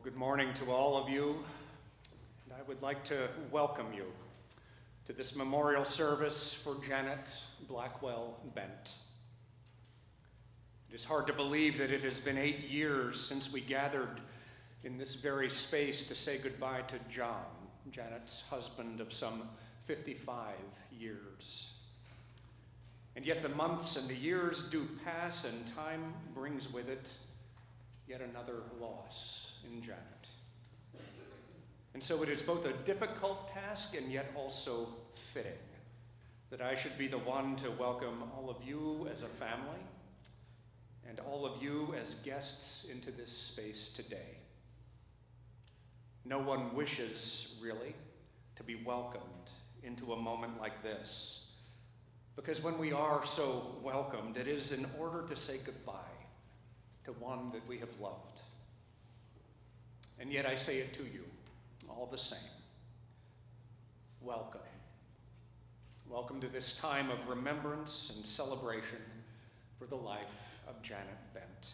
Good morning to all of you, and I would like to welcome you to this memorial service for Janet Blackwell Bent. It is hard to believe that it has been 8 years since we gathered in this very space to say goodbye to John, Janet's husband of some 55 years. And yet the months and the years do pass, and time brings with it yet another loss in Janet. And so it is both a difficult task and yet also fitting that I should be the one to welcome all of you as a family and all of you as guests into this space today. No one wishes, really, to be welcomed into a moment like this, because when we are so welcomed, it is in order to say goodbye to one that we have loved. And yet I say it to you, all the same. Welcome. Welcome to this time of remembrance and celebration for the life of Janet Bent.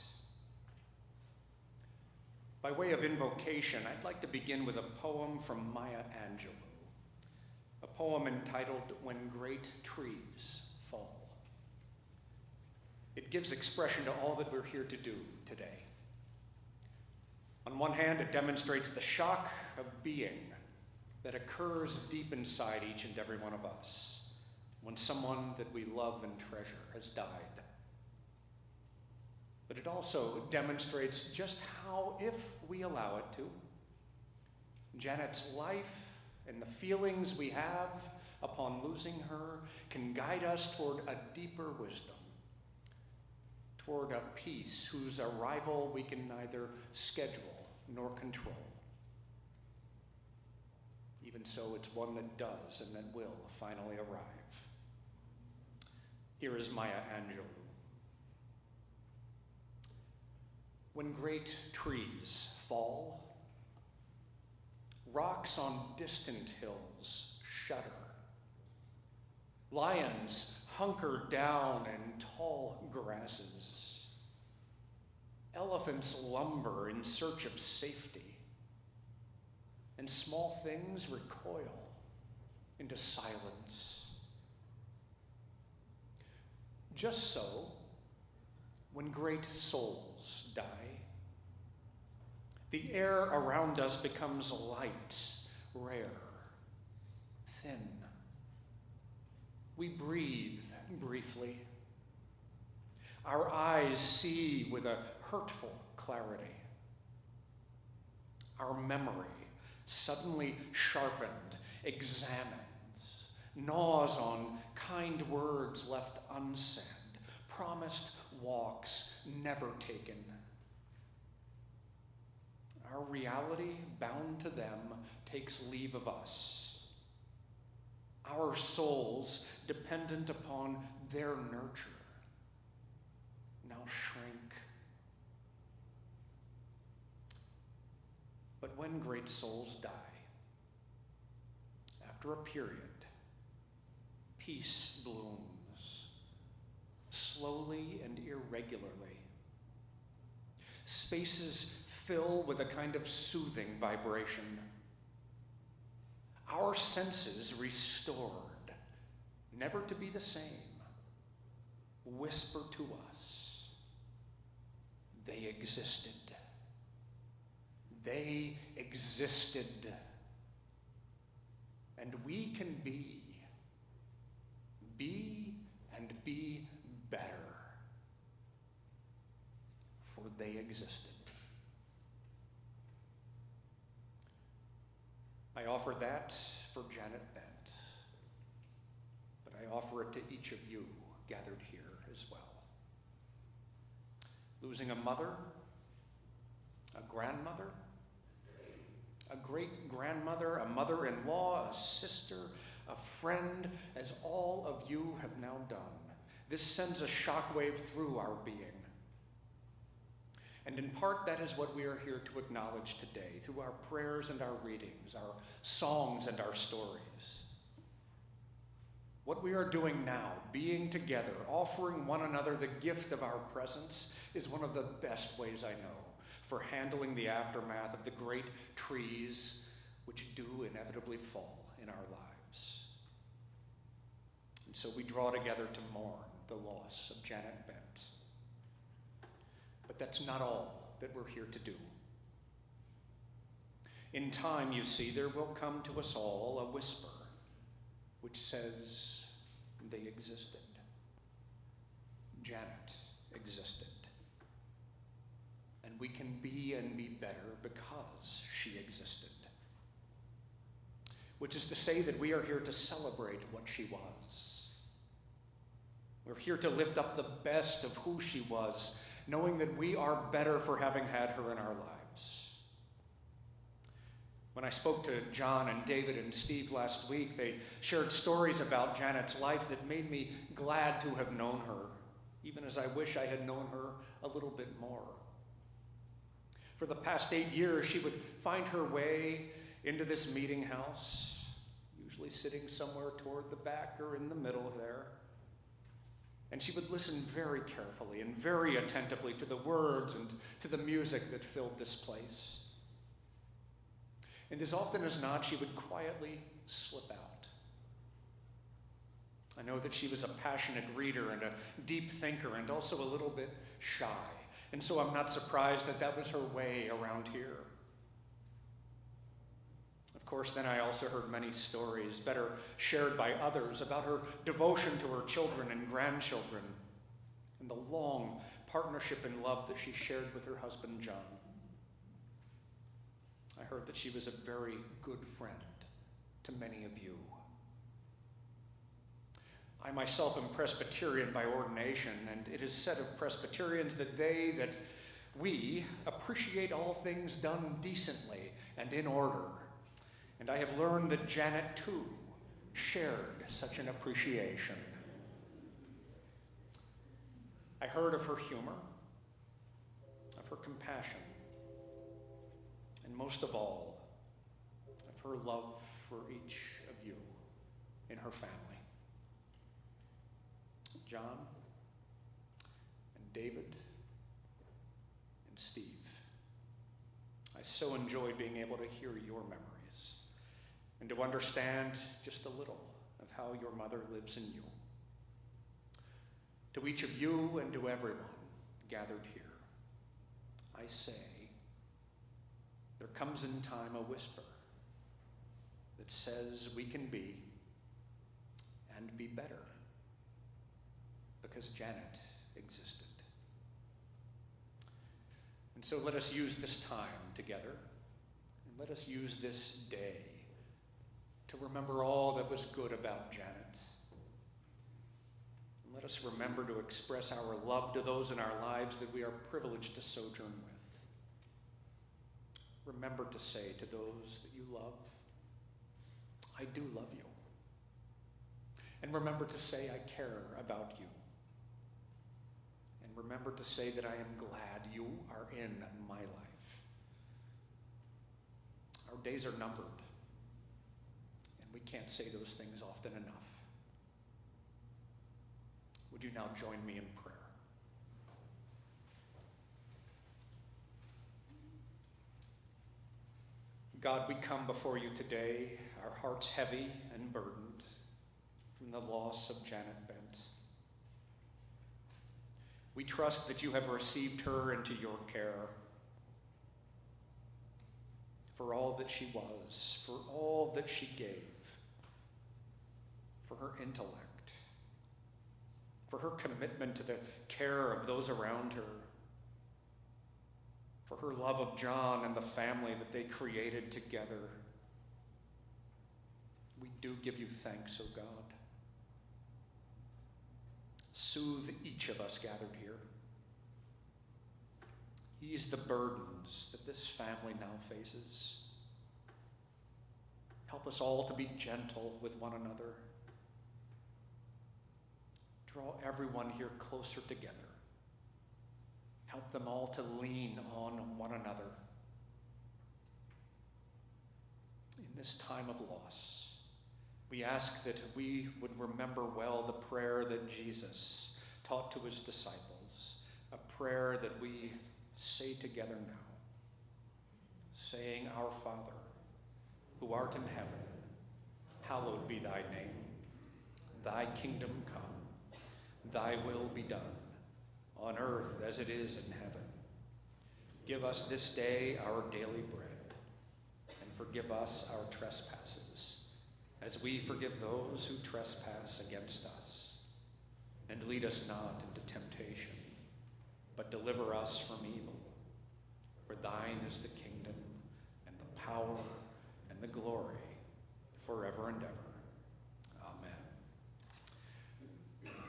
By way of invocation, I'd like to begin with a poem from Maya Angelou, a poem entitled When Great Trees Fall. It gives expression to all that we're here to do today. On one hand, it demonstrates the shock of being that occurs deep inside each and every one of us when someone that we love and treasure has died. But it also demonstrates just how, if we allow it to, Janet's life and the feelings we have upon losing her can guide us toward a deeper wisdom, toward a peace whose arrival we can neither schedule nor control. Even so, it's one that does and that will finally arrive. Here is Maya Angelou. When great trees fall, rocks on distant hills shudder. Lions hunker down in tall grasses. Elephants lumber in search of safety. And small things recoil into silence. Just so, when great souls die, the air around us becomes light, rare, thin. We breathe briefly. Our eyes see with a hurtful clarity. Our memory, suddenly sharpened, examines, gnaws on kind words left unsaid, promised walks never taken. Our reality, bound to them, takes leave of us. Our souls, dependent upon their nurture, now shrink. But when great souls die, after a period, peace blooms, slowly and irregularly. Spaces fill with a kind of soothing vibration. Our senses restored, never to be the same, whisper to us, they existed. They existed. And we can be and be better, for they existed. I offer that for Janet Bent, but I offer it to each of you gathered here as well. Losing a mother, a grandmother, a great-grandmother, a mother-in-law, a sister, a friend, as all of you have now done. This sends a shockwave through our being. And in part, that is what we are here to acknowledge today, through our prayers and our readings, our songs and our stories. What we are doing now, being together, offering one another the gift of our presence, is one of the best ways I know for handling the aftermath of the great trees which do inevitably fall in our lives. And so we draw together to mourn the loss of Janet Bent. But that's not all that we're here to do. In time, you see, there will come to us all a whisper which says they existed. Janet existed. And we can be and be better because she existed. Which is to say that we are here to celebrate what she was. We're here to lift up the best of who she was, knowing that we are better for having had her in our lives. When I spoke to John and David and Steve last week, they shared stories about Janet's life that made me glad to have known her, even as I wish I had known her a little bit more. For the past 8 years, she would find her way into this meeting house, usually sitting somewhere toward the back or in the middle there. And she would listen very carefully and very attentively to the words and to the music that filled this place. And as often as not, she would quietly slip out. I know that she was a passionate reader and a deep thinker and also a little bit shy. And so I'm not surprised that that was her way around here. Of course, then I also heard many stories, better shared by others, about her devotion to her children and grandchildren and the long partnership and love that she shared with her husband, John. I heard that she was a very good friend to many of you. I myself am Presbyterian by ordination, and it is said of Presbyterians that we appreciate all things done decently and in order. And I have learned that Janet, too, shared such an appreciation. I heard of her humor, of her compassion, and most of all, of her love for each of you in her family. John and David and Steve. I so enjoyed being able to hear your memories and to understand just a little of how your mother lives in you. To each of you and to everyone gathered here, I say, there comes in time a whisper that says we can be and be better because Janet existed. And so let us use this time together, and let us use this day to remember all that was good about Janet. And let us remember to express our love to those in our lives that we are privileged to sojourn with. Remember to say to those that you love, I do love you. And remember to say, I care about you. And remember to say that I am glad you are in my life. Our days are numbered, and we can't say those things often enough. Would you now join me in prayer? God, we come before you today, our hearts heavy and burdened from the loss of Janet Bent. We trust that you have received her into your care for all that she was, for all that she gave, for her intellect, for her commitment to the care of those around her, for her love of John and the family that they created together. We do give you thanks, O God. Soothe each of us gathered here. Ease the burdens that this family now faces. Help us all to be gentle with one another. Draw everyone here closer together. Help them all to lean on one another. In this time of loss, we ask that we would remember well the prayer that Jesus taught to his disciples, a prayer that we say together now. saying, Our Father, who art in heaven, hallowed be thy name. Thy kingdom come, thy will be done, on earth as it is in heaven. Give us this day our daily bread, and forgive us our trespasses, as we forgive those who trespass against us. And lead us not into temptation, but deliver us from evil. For thine is the kingdom, and the power, and the glory, forever and ever.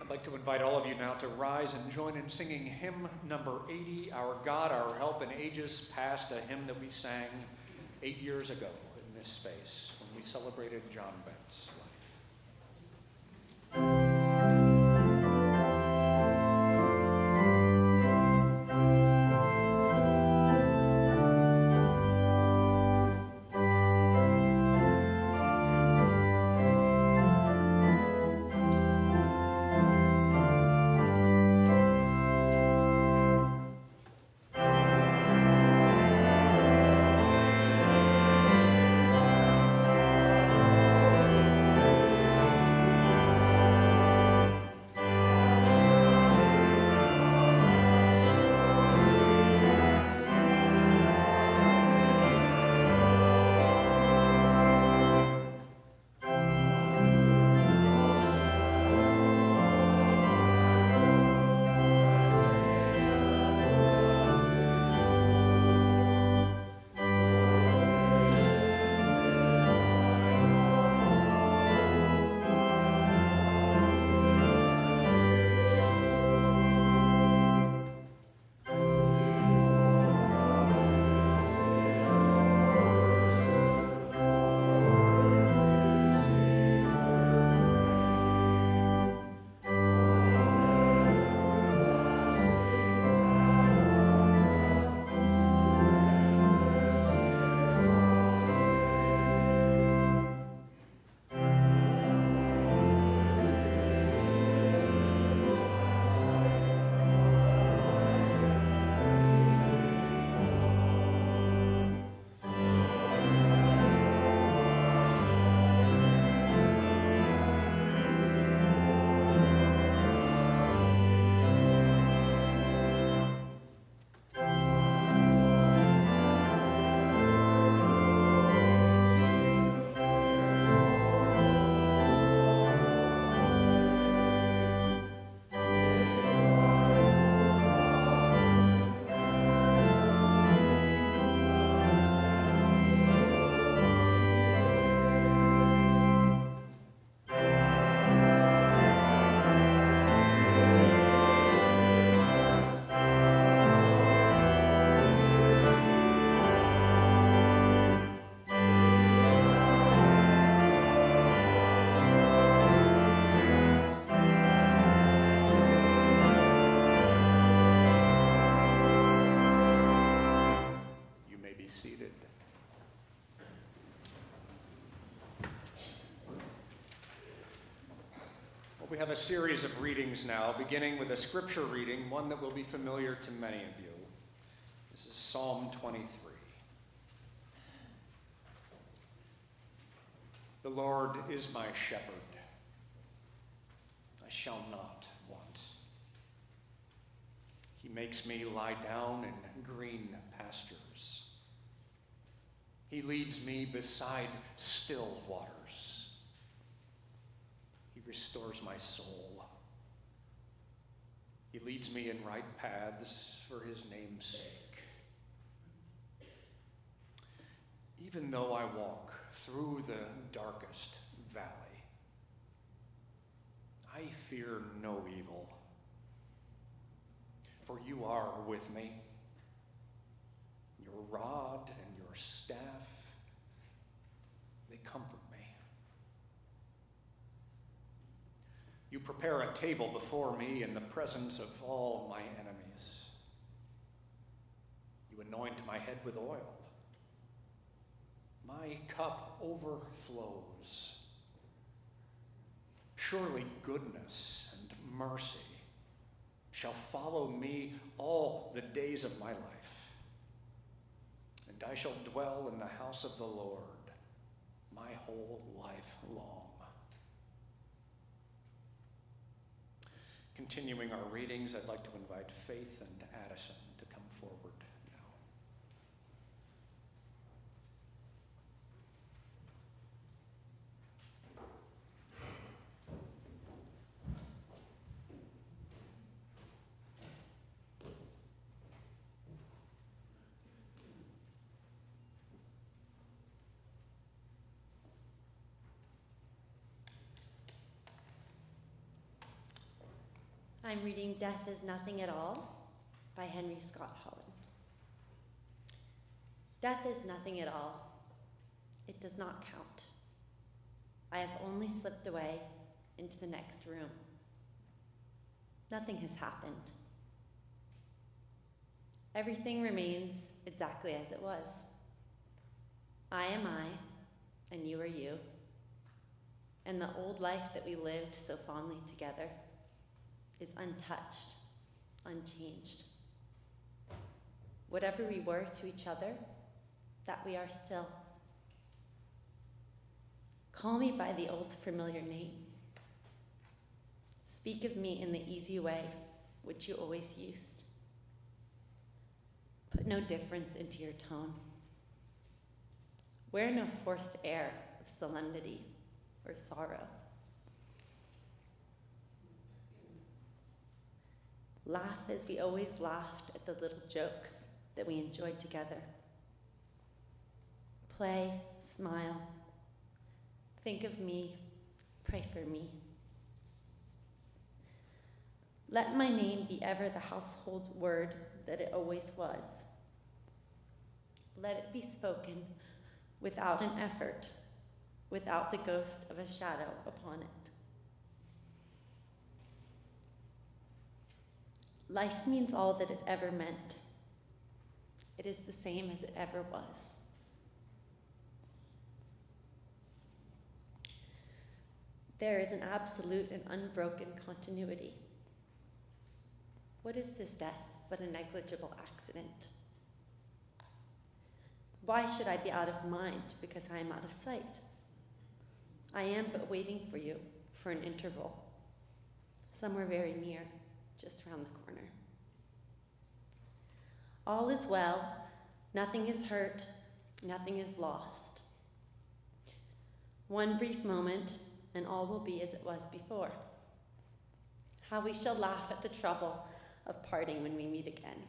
I'd like to invite all of you now to rise and join in singing hymn number 80, Our God, Our Help in Ages Past, a hymn that we sang 8 years ago in this space when we celebrated John Bent's life. We have a series of readings now, beginning with a scripture reading, one that will be familiar to many of you. This is Psalm 23. The Lord is my shepherd. I shall not want. He makes me lie down in green pastures. He leads me beside still waters. He restores my soul. He leads me in right paths for his name's sake. Even though I walk through the darkest valley, I fear no evil, for you are with me. Your rod and your staff, they comfort me. You prepare a table before me in the presence of all my enemies. You anoint my head with oil. My cup overflows. Surely goodness and mercy shall follow me all the days of my life, and and I shall dwell in the house of the Lord my whole life long. Continuing our readings, I'd like to invite Faith and Addison to come forward now. I'm reading Death is Nothing at All by Henry Scott Holland. Death is nothing at all. It does not count. I have only slipped away into the next room. Nothing has happened. Everything remains exactly as it was. I am I, and you are you, and the old life that we lived so fondly together is untouched, unchanged. Whatever we were to each other, that we are still. Call me by the old familiar name. Speak of me in the easy way which you always used. Put no difference into your tone. Wear no forced air of solemnity or sorrow. Laugh as we always laughed at the little jokes that we enjoyed together. Play, smile, think of me, pray for me. Let my name be ever the household word that it always was. Let it be spoken without an effort, without the ghost of a shadow upon it. Life means all that it ever meant. It is the same as it ever was. There is an absolute and unbroken continuity. What is this death but a negligible accident? Why should I be out of mind because I am out of sight? I am but waiting for you for an interval, somewhere very near, just round the corner. All is well, nothing is hurt, nothing is lost. One brief moment, and all will be as it was before. How we shall laugh at the trouble of parting when we meet again.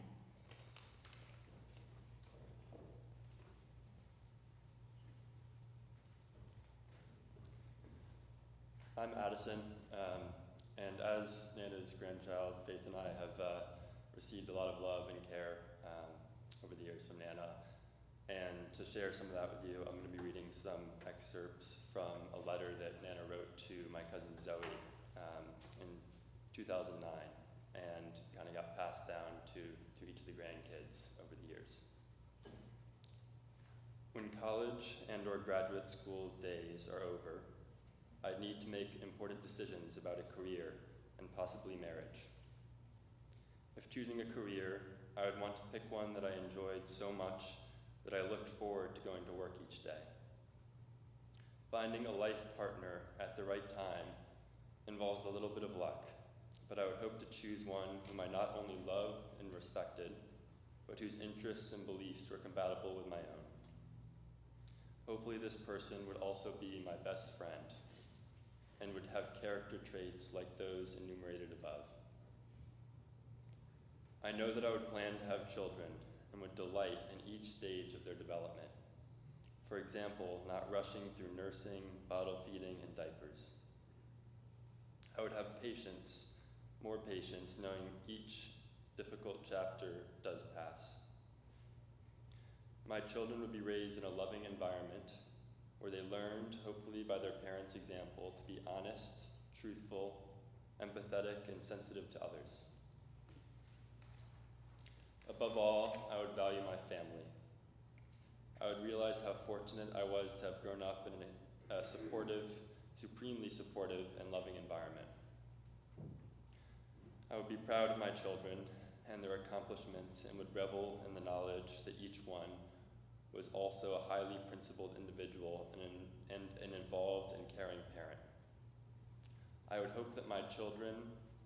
I'm Addison, and as Nana's grandchild, Faith and I have received a lot of love and care over the years from Nana. And to share some of that with you, I'm going to be reading some excerpts from a letter that Nana wrote to my cousin Zoe in 2009, and kind of got passed down to each of the grandkids over the years. When college and/or graduate school days are over, I need to make important decisions about a career and possibly marriage. If choosing a career, I would want to pick one that I enjoyed so much that I looked forward to going to work each day. Finding a life partner at the right time involves a little bit of luck, but I would hope to choose one whom I not only loved and respected, but whose interests and beliefs were compatible with my own. Hopefully this person would also be my best friend and would have character traits like those enumerated above. I know that I would plan to have children and would delight in each stage of their development. For example, not rushing through nursing, bottle feeding, and diapers. I would have patience, more patience, knowing each difficult chapter does pass. My children would be raised in a loving environment where they learned, hopefully by their parents' example, to be honest, truthful, empathetic, and sensitive to others. Above all, I would value my family. I would realize how fortunate I was to have grown up in a supportive, supremely supportive, and loving environment. I would be proud of my children and their accomplishments and would revel in the knowledge that each one was also a highly principled individual and an involved and caring parent. I would hope that my children,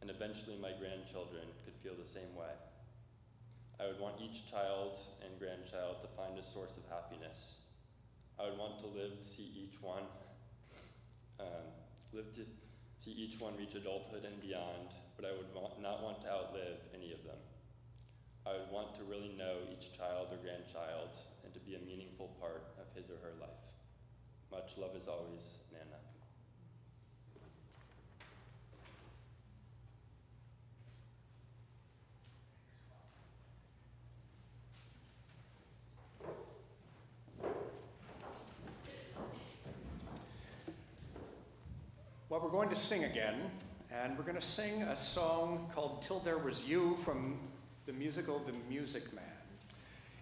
and eventually my grandchildren, could feel the same way. I would want each child and grandchild to find a source of happiness. I would want to live to see each one reach adulthood and beyond, but I would not want to outlive any of them. I would want to really know each child or grandchild and to be a meaningful part of his or her life. Much love as always, Nana. Well, we're going to sing again, and we're going to sing a song called Till There Was You from the musical The Music Man.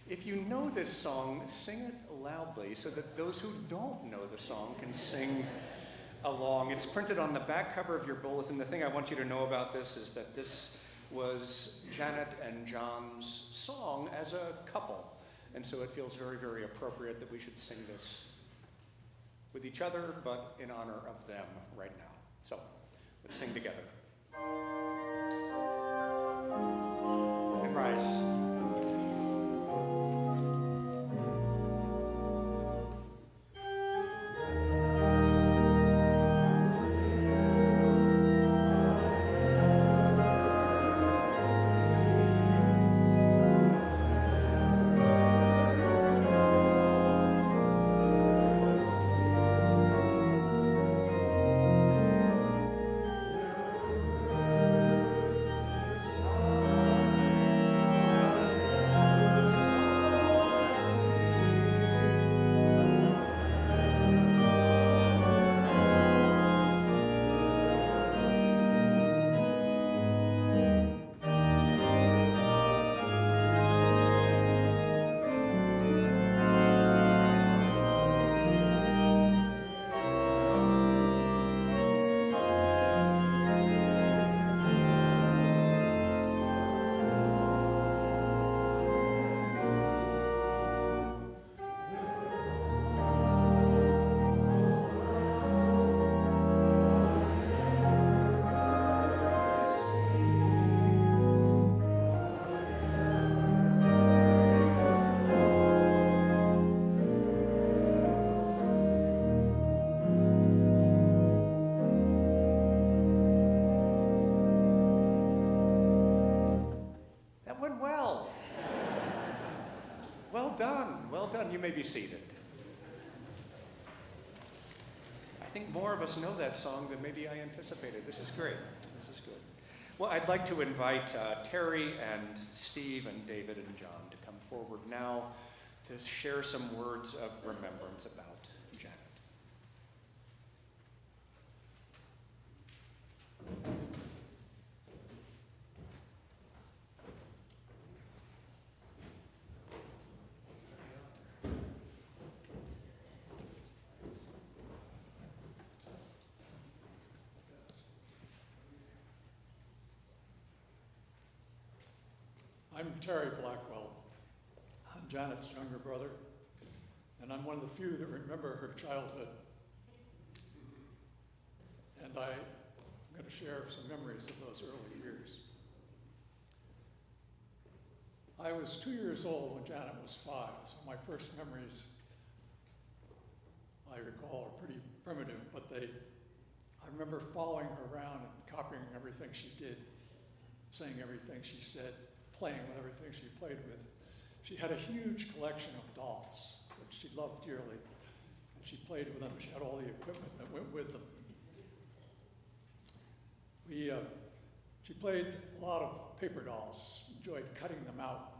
If you know this song, sing it loudly so that those who don't know the song can sing along. It's printed on the back cover of your bulletin. The thing I want you to know about this is that this was Janet and John's song as a couple, and so it feels very, very appropriate that we should sing this with each other, but in honor of them right now. So, let's sing together. And rise. Well done. You may be seated. I think more of us know that song than maybe I anticipated. This is great. This is good. Well, I'd like to invite Terry and Steve and David and John to come forward now to share some words of remembrance about Janet. I'm Terry Blackwell. I'm Janet's younger brother, and I'm one of the few that remember her childhood. And I'm going to share some memories of those early years. I was 2 years old when Janet was 5, so my first memories, I recall, are pretty primitive, but I remember following her around and copying everything she did, saying everything she said, playing with everything she played with. She had a huge collection of dolls, which she loved dearly. And she played with them. She had all the equipment that went with them. She played a lot of paper dolls, enjoyed cutting them out,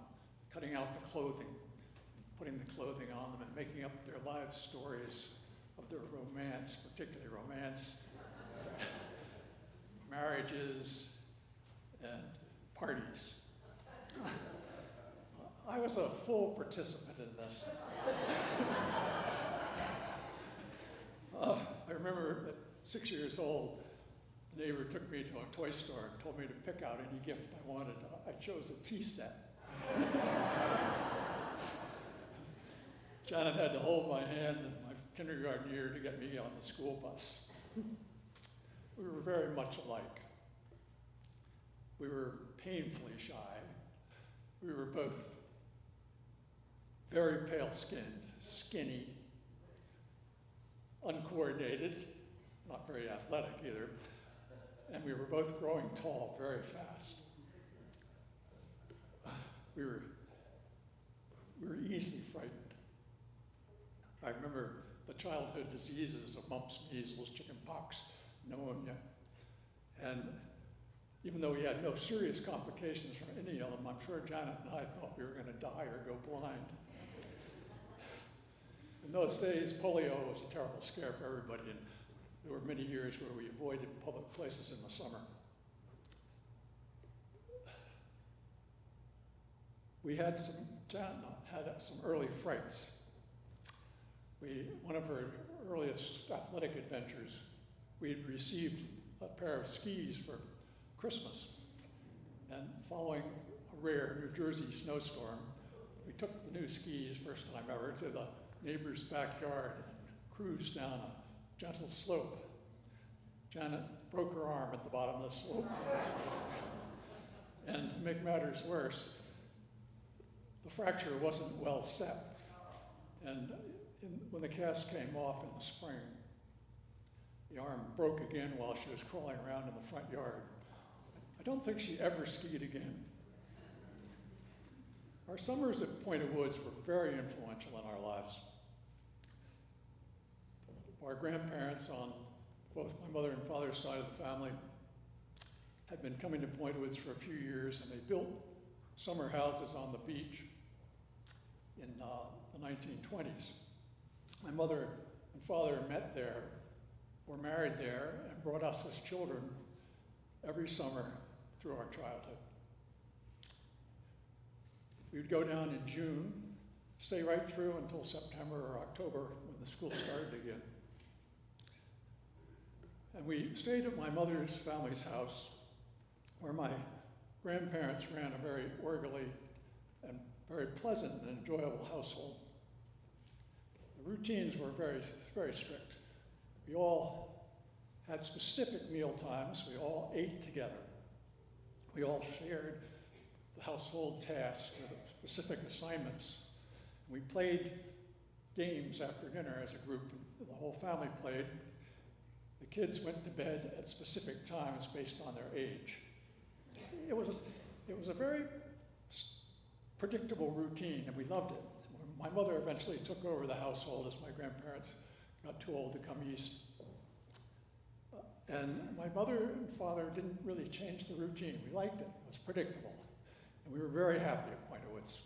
cutting out the clothing, putting the clothing on them, and making up their life stories of their romance, particularly romance, marriages, and parties. I was a full participant in this. I remember at 6 years old, the neighbor took me to a toy store and told me to pick out any gift I wanted. I chose a tea set. Janet had to hold my hand in my kindergarten year to get me on the school bus. We were very much alike. We were painfully shy. We were both very pale-skinned, skinny, uncoordinated, not very athletic either, and we were both growing tall very fast. We were easily frightened. I remember the childhood diseases of mumps, measles, chicken pox, pneumonia, and even though we had no serious complications from any of them, I'm sure Janet and I thought we were going to die or go blind. In those days, polio was a terrible scare for everybody, and there were many years where we avoided public places in the summer. Janet had some early frights. One of her earliest athletic adventures, we had received a pair of skis for Christmas. And following a rare New Jersey snowstorm, we took the new skis, first time ever, to the neighbor's backyard and cruised down a gentle slope. Janet broke her arm at the bottom of the slope. And to make matters worse, the fracture wasn't well set. And when the cast came off in the spring, the arm broke again while she was crawling around in the front yard. I don't think she ever skied again. Our summers at Point of Woods were very influential in our lives. Our grandparents on both my mother and father's side of the family had been coming to Point of Woods for a few years, and they built summer houses on the beach in the 1920s. My mother and father met there, were married there, and brought us as children every summer through our childhood. We would go down in June, stay right through until September or October when the school started again. And we stayed at my mother's family's house, where my grandparents ran a very orderly and very pleasant and enjoyable household. The routines were very, very strict. We all had specific meal times. We all ate together. We all shared the household tasks with specific assignments. We played games after dinner as a group, and the whole family played. The kids went to bed at specific times based on their age. It was a very predictable routine, and we loved it. My mother eventually took over the household as my grandparents got too old to come east. And my mother and father didn't really change the routine. We liked it. It was predictable. And we were very happy at Point of Woods.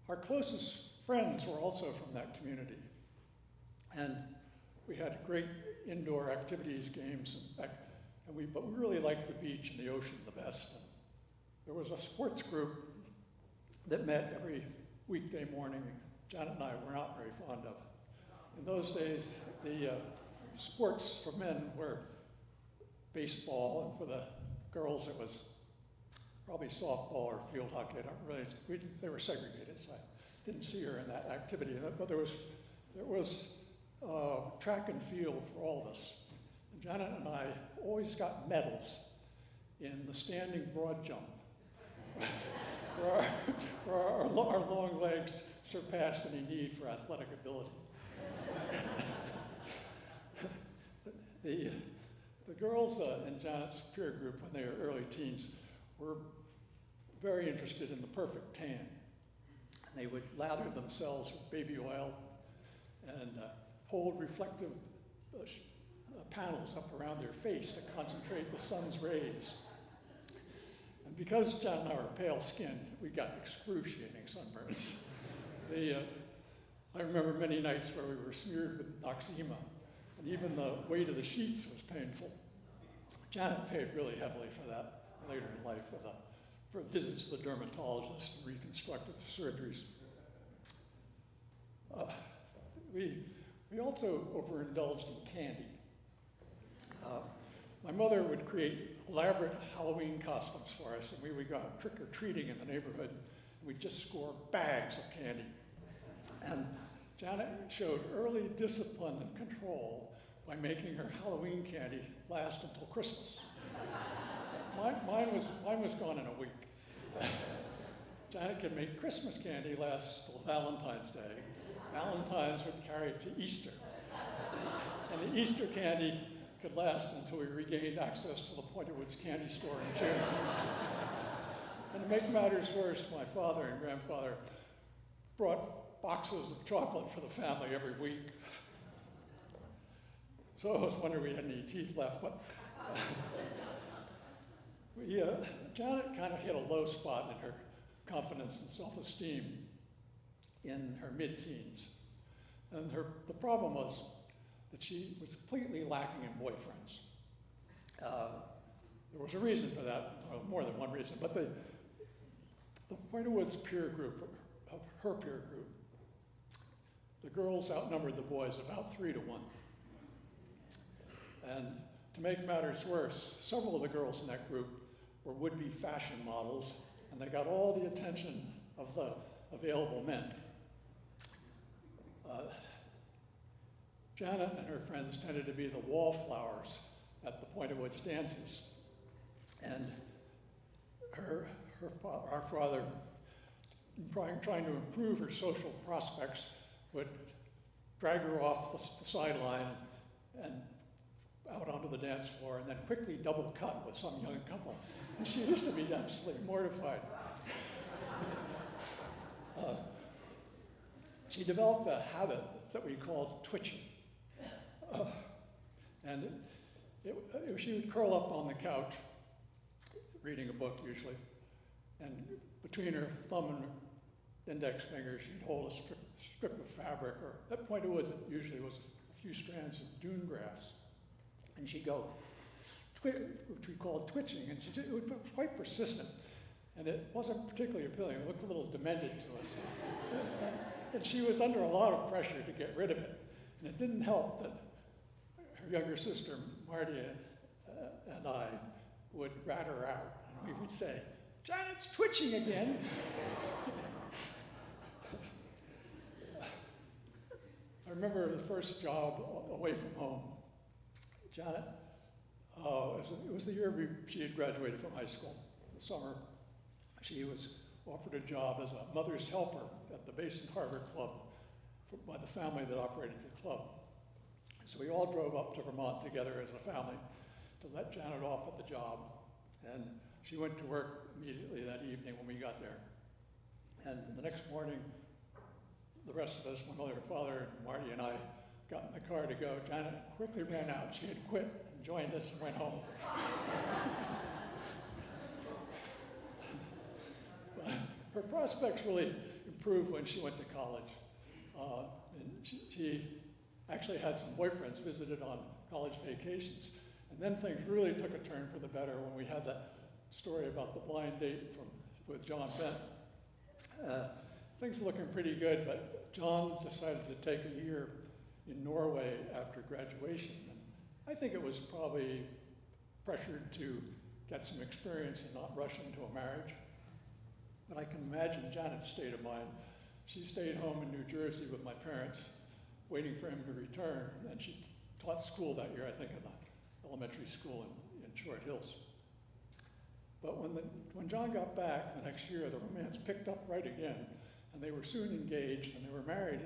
Our closest friends were also from that community. And we had great indoor activities, games, but we really liked the beach and the ocean the best. And there was a sports group that met every weekday morning. Janet and I were not very fond of. In those days, the sports for men were baseball, and for the girls it was probably softball or field hockey. They were segregated, so I didn't see her in that activity. But there was track and field for all of us. And Janet and I always got medals in the standing broad jump, where our long legs surpassed any need for athletic ability. The girls in Janet's peer group when they were early teens were very interested in the perfect tan. And they would lather themselves with baby oil and hold reflective panels up around their face to concentrate the sun's rays. And because Janet and I were pale-skinned, we got excruciating sunburns. I remember many nights where we were smeared with Noxema, and even the weight of the sheets was painful. Janet paid really heavily for that later in life for visits to the dermatologist and reconstructive surgeries. We also overindulged in candy. My mother would create elaborate Halloween costumes for us, and we would go out trick-or-treating in the neighborhood, and we'd just score bags of candy. And Janet showed early discipline and control by making her Halloween candy last until Christmas. Mine was gone in a week. Janet could make Christmas candy last till Valentine's Day. Valentine's would carry to Easter. And the Easter candy could last until we regained access to the Pointer Woods candy store in June. And to make matters worse, my father and grandfather brought boxes of chocolate for the family every week. So I was wondering if we had any teeth left, but Janet kind of hit a low spot in her confidence and self-esteem in her mid-teens. And the problem was that she was completely lacking in boyfriends. There was a reason for that, well, more than one reason, but the Pointer Woods peer group, of her peer group, the girls outnumbered the boys about 3-1. And to make matters worse, several of the girls in that group were would-be fashion models, and they got all the attention of the available men. Janet and her friends tended to be the wallflowers at the Pointer Woods dances. And our father, trying to improve her social prospects, would drag her off the sideline and out onto the dance floor, and then quickly double cut with some young couple. And she used to be absolutely mortified. She developed a habit that we called twitching. And she would curl up on the couch, reading a book usually, and between her thumb and her index finger, she'd hold a strip of fabric, or at Pointer Woods, it usually was a few strands of dune grass. And she'd go, which we called twitching, and it was quite persistent. And it wasn't particularly appealing. It looked a little demented to us. And she was under a lot of pressure to get rid of it. And it didn't help that her younger sister, Marty, and I would rat her out. And we would say, "Janet's twitching again." I remember the first job away from home. Janet, it was the year she had graduated from high school. The summer, she was offered a job as a mother's helper at the Basin Harbor Club by the family that operated the club. So we all drove up to Vermont together as a family to let Janet off at the job. And she went to work immediately that evening when we got there. And the next morning, the rest of us, my mother and father and Marty and I, got in the car to go. Janet quickly ran out. She had quit and joined us and went home. Her prospects really improved when she went to college. And she actually had some boyfriends, visited on college vacations. And then things really took a turn for the better when we had that story about the blind date with John Bent. Things were looking pretty good, but John decided to take a year in Norway after graduation. And I think it was probably pressured to get some experience and not rush into a marriage. But I can imagine Janet's state of mind. She stayed home in New Jersey with my parents, waiting for him to return. And she taught school that year, I think, in the elementary school in Short Hills. But when John got back the next year, the romance picked up right again. And they were soon engaged, and they were married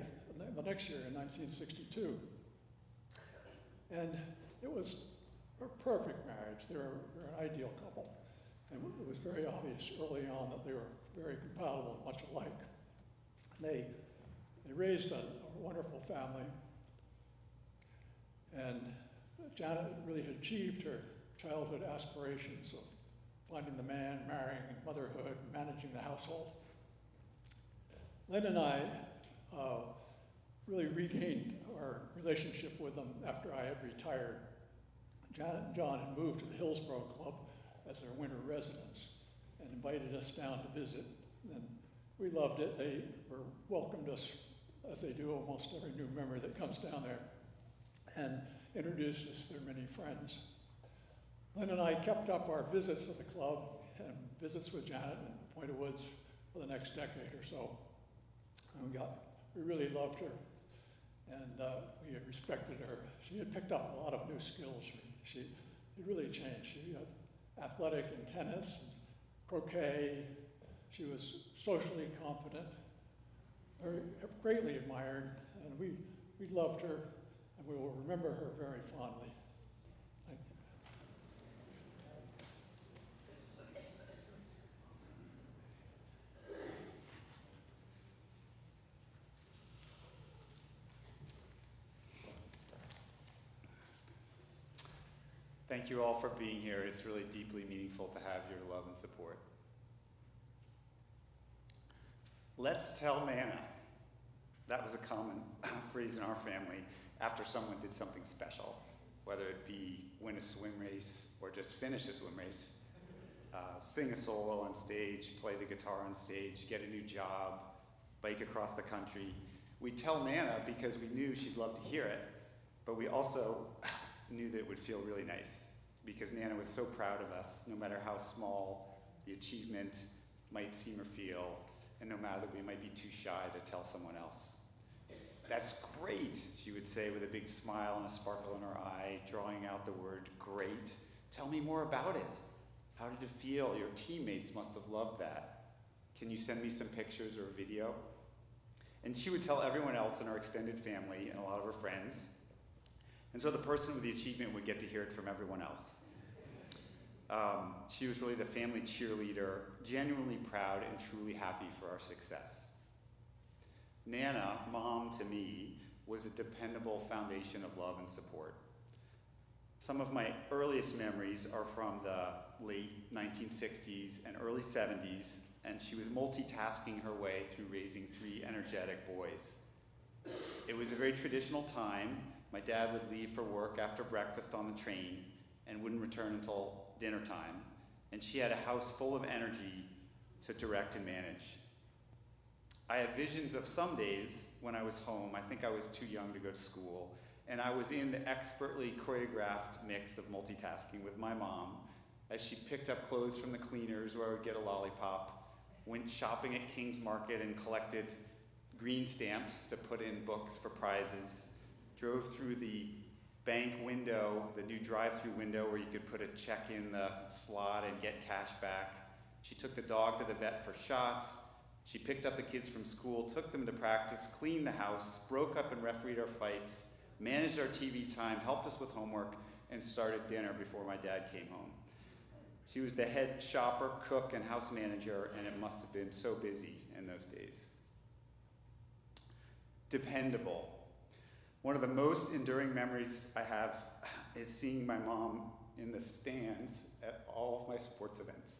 the next year in 1962. And it was a perfect marriage. They were an ideal couple. And it was very obvious early on that they were very compatible and much alike. And they raised a wonderful family. And Janet really had achieved her childhood aspirations of finding the man, marrying, motherhood, and managing the household. Lynn and I really regained our relationship with them after I had retired. Janet and John had moved to the Hillsborough Club as their winter residence and invited us down to visit. And we loved it. They welcomed us, as they do almost every new member that comes down there, and introduced us to their many friends. Lynn and I kept up our visits to the club and visits with Janet and Pointer Woods for the next decade or so. And we got we really loved her, and we respected her. She had picked up a lot of new skills. She really changed. She had athletic in tennis, and croquet. She was socially confident, very greatly admired, and we loved her, and we will remember her very fondly. Thank you. Thank you all for being here. It's really deeply meaningful to have your love and support. Let's tell Nana. That was a common phrase in our family after someone did something special, whether it be win a swim race or just finish a swim race, sing a solo on stage, play the guitar on stage, get a new job, bike across the country. We tell Nana because we knew she'd love to hear it, but we also knew that it would feel really nice because Nana was so proud of us, no matter how small the achievement might seem or feel, and no matter that we might be too shy to tell someone else. That's great, she would say with a big smile and a sparkle in her eye, drawing out the word great. Tell me more about it. How did it feel? Your teammates must have loved that. Can you send me some pictures or a video? And she would tell everyone else in our extended family and a lot of her friends. And so the person with the achievement would get to hear it from everyone else. She was really the family cheerleader, genuinely proud and truly happy for our success. Nana, mom to me, was a dependable foundation of love and support. Some of my earliest memories are from the late 1960s and early 70s, and she was multitasking her way through raising 3 energetic boys. It was a very traditional time. My dad would leave for work after breakfast on the train and wouldn't return until dinner time, and she had a house full of energy to direct and manage. I have visions of some days when I was home, I think I was too young to go to school, and I was in the expertly choreographed mix of multitasking with my mom as she picked up clothes from the cleaners where I would get a lollipop, went shopping at King's Market and collected green stamps to put in books for prizes, drove through the bank window, the new drive-through window where you could put a check in the slot and get cash back. She took the dog to the vet for shots. She picked up the kids from school, took them to practice, cleaned the house, broke up and refereed our fights, managed our TV time, helped us with homework, and started dinner before my dad came home. She was the head shopper, cook, and house manager, and it must have been so busy in those days. Dependable. One of the most enduring memories I have is seeing my mom in the stands at all of my sports events.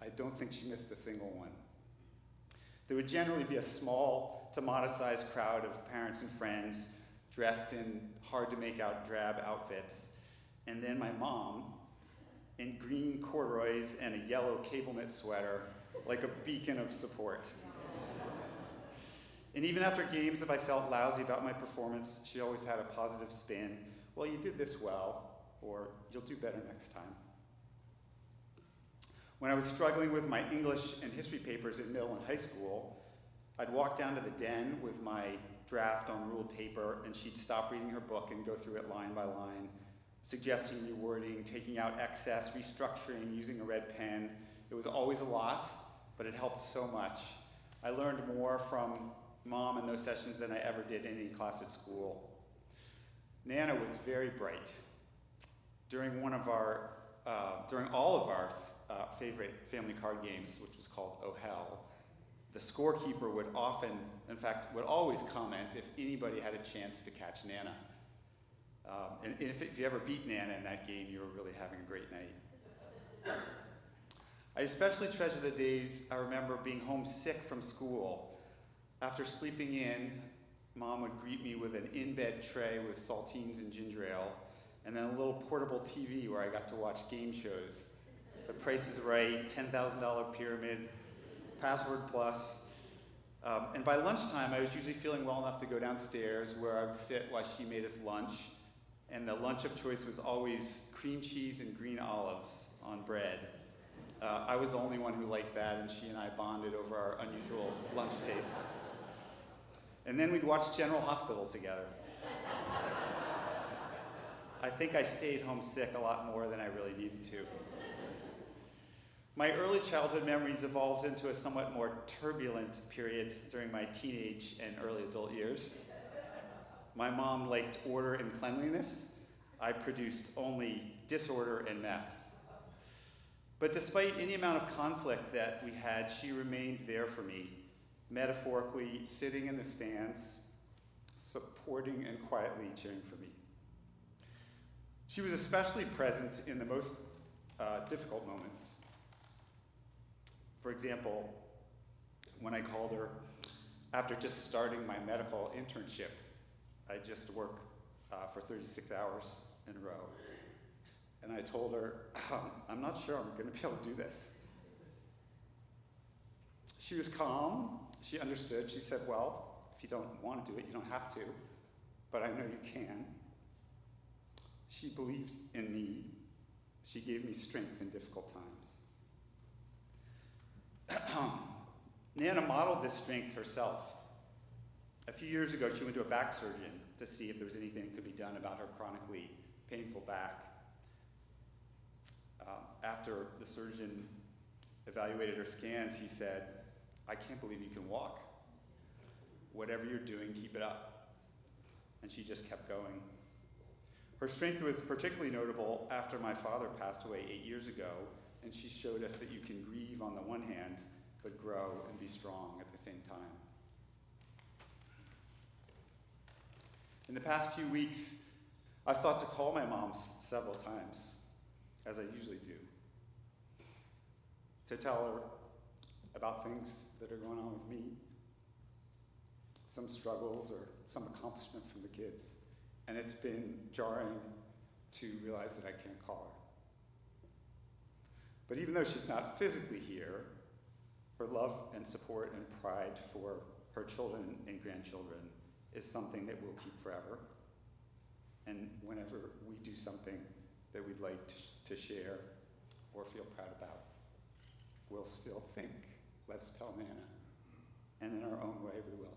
I don't think she missed a single one. There would generally be a small to modest-sized crowd of parents and friends dressed in hard-to-make-out drab outfits, and then my mom in green corduroys and a yellow cable knit sweater, like a beacon of support. And even after games, if I felt lousy about my performance, she always had a positive spin. Well, you did this well, or you'll do better next time. When I was struggling with my English and history papers at middle and high school, I'd walk down to the den with my draft on ruled paper, and she'd stop reading her book and go through it line by line, suggesting new wording, taking out excess, restructuring, using a red pen. It was always a lot, but it helped so much. I learned more from Mom in those sessions than I ever did in any class at school. Nana was very bright. During all of our favorite family card games, which was called Oh Hell, the scorekeeper would always comment if anybody had a chance to catch Nana. And if you ever beat Nana in that game, you were really having a great night. I especially treasure the days I remember being homesick from school. After sleeping in, Mom would greet me with an in-bed tray with saltines and ginger ale, and then a little portable TV where I got to watch game shows. The Price is Right, $10,000 Pyramid, Password Plus. And by lunchtime, I was usually feeling well enough to go downstairs where I would sit while she made us lunch. And the lunch of choice was always cream cheese and green olives on bread. I was the only one who liked that, and she and I bonded over our unusual lunch tastes. And then we'd watch General Hospital together. I think I stayed homesick a lot more than I really needed to. My early childhood memories evolved into a somewhat more turbulent period during my teenage and early adult years. My mom liked order and cleanliness. I produced only disorder and mess. But despite any amount of conflict that we had, she remained there for me, metaphorically sitting in the stands, supporting and quietly cheering for me. She was especially present in the most difficult moments. For example, when I called her after just starting my medical internship, I just worked for 36 hours in a row. And I told her, I'm not sure I'm going to be able to do this. She was calm. She understood. She said, well, if you don't want to do it, you don't have to, but I know you can. She believed in me. She gave me strength in difficult times. Nana modeled this strength herself. A few years ago, she went to a back surgeon to see if there was anything that could be done about her chronically painful back. After the surgeon evaluated her scans, he said, I can't believe you can walk. Whatever you're doing, keep it up. And she just kept going. Her strength was particularly notable after my father passed away 8 years ago, and she showed us that you can grieve on the one hand, but grow and be strong at the same time. In the past few weeks, I've thought to call my mom several times, as I usually do, to tell her about things that are going on with me, some struggles or some accomplishment from the kids. And it's been jarring to realize that I can't call her. But even though she's not physically here, her love and support and pride for her children and grandchildren is something that we'll keep forever. And whenever we do something that we'd like to share or feel proud about, we'll still think, let's tell Nana. And in our own way, we will.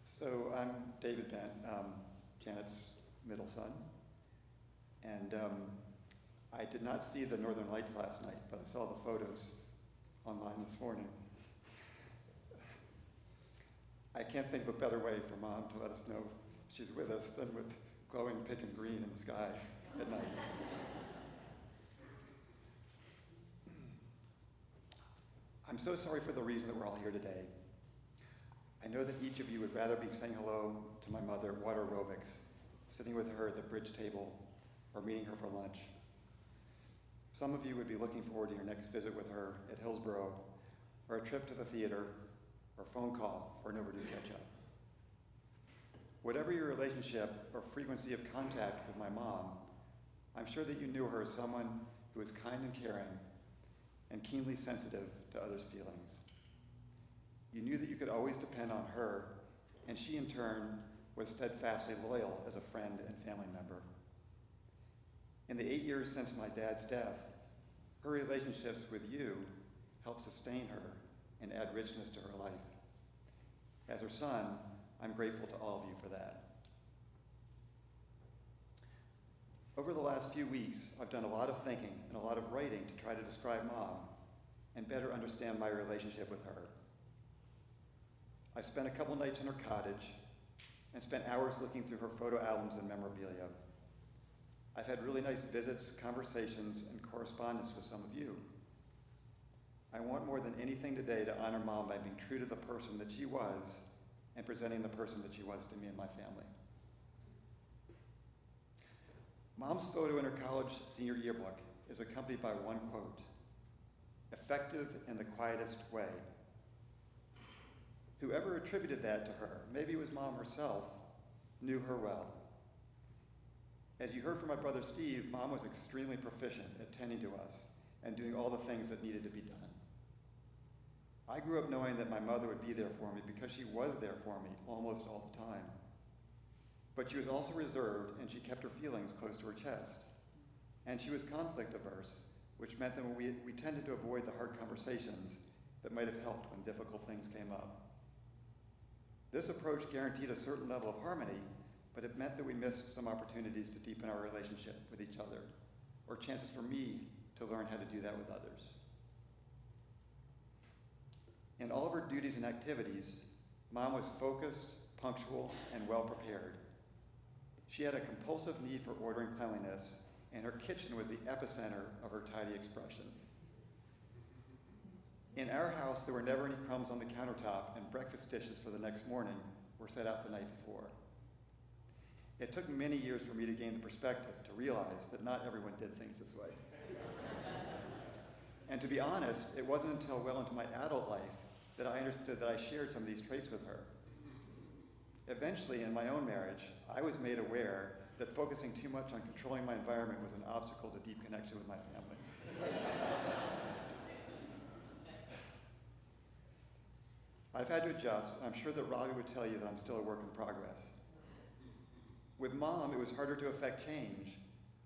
So I'm David Bent, Janet's middle son, and I did not see the Northern Lights last night, but I saw the photos online this morning. I can't think of a better way for Mom to let us know she's with us than with glowing pink and green in the sky at night. I'm so sorry for the reason that we're all here today. I know that each of you would rather be saying hello to my mother at water aerobics, sitting with her at the bridge table, or meeting her for lunch. Some of you would be looking forward to your next visit with her at Hillsborough, or a trip to the theater, or phone call for an overdue catch-up. Whatever your relationship or frequency of contact with my mom, I'm sure that you knew her as someone who was kind and caring, and keenly sensitive to others' feelings. You knew that you could always depend on her, and she in turn was steadfastly loyal as a friend and family member. In the 8 years since my dad's death, her relationships with you helped sustain her and add richness to her life. As her son, I'm grateful to all of you for that. Over the last few weeks, I've done a lot of thinking and a lot of writing to try to describe Mom and better understand my relationship with her. I spent a couple nights in her cottage and spent hours looking through her photo albums and memorabilia. I've had really nice visits, conversations, and correspondence with some of you. I want more than anything today to honor Mom by being true to the person that she was and presenting the person that she was to me and my family. Mom's photo in her college senior yearbook is accompanied by one quote, "Effective in the quietest way." Whoever attributed that to her, maybe it was Mom herself, knew her well. As you heard from my brother Steve, Mom was extremely proficient at tending to us and doing all the things that needed to be done. I grew up knowing that my mother would be there for me because she was there for me almost all the time. But she was also reserved, and she kept her feelings close to her chest. And she was conflict averse, which meant that we tended to avoid the hard conversations that might have helped when difficult things came up. This approach guaranteed a certain level of harmony, but it meant that we missed some opportunities to deepen our relationship with each other, or chances for me to learn how to do that with others. In all of her duties and activities, Mom was focused, punctual, and well prepared. She had a compulsive need for order and cleanliness, and her kitchen was the epicenter of her tidy expression. In our house, there were never any crumbs on the countertop, and breakfast dishes for the next morning were set out the night before. It took many years for me to gain the perspective to realize that not everyone did things this way. And to be honest, it wasn't until well into my adult life that I understood that I shared some of these traits with her. Eventually, in my own marriage, I was made aware that focusing too much on controlling my environment was an obstacle to deep connection with my family. I've had to adjust. I'm sure that Robbie would tell you that I'm still a work in progress. With Mom, it was harder to affect change.